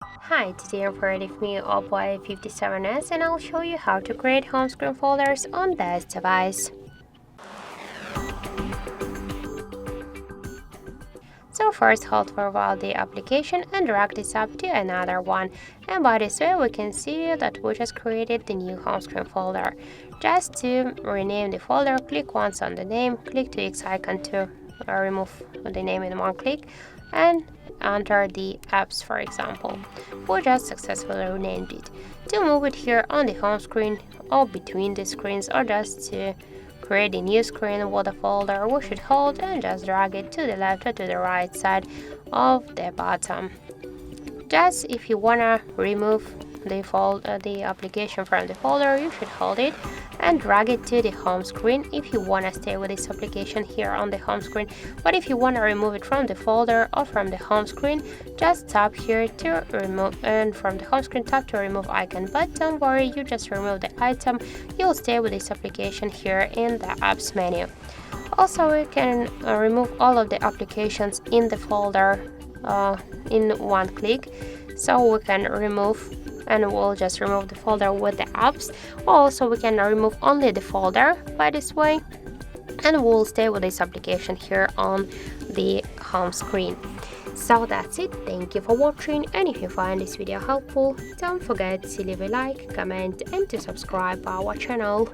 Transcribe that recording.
Hi, today I'm paired with me Oppo A57s and I'll show you how to create home screen folders on this device. So first hold for a while the application and drag this up to another one, and by this way we can see that we just created the new home screen folder. Just to rename the folder, click once on the name, click the X icon to remove the name in one click, and enter the apps, for example. We just successfully renamed it. To move it here on the home screen or between the screens, or just to create a new screen with a folder, we should hold and just drag it to the left or to the right side of the bottom. Just if you wanna remove the application from the folder, you should hold it and drag it to the home screen if you wanna stay with this application here on the home screen. But if you wanna remove it from the folder or from the home screen, just tap here to remove, and from the home screen tap to remove icon. But don't worry, you just remove the item, you'll stay with this application here in the apps menu. Also, we can remove all of the applications in the folder in one click, so we can remove, and we'll just remove the folder with the apps. Also, we can remove only the folder by this way, and we'll stay with this application here on the home screen. So that's it. Thank you for watching, and if you find this video helpful, don't forget to leave a like, comment and to subscribe our channel.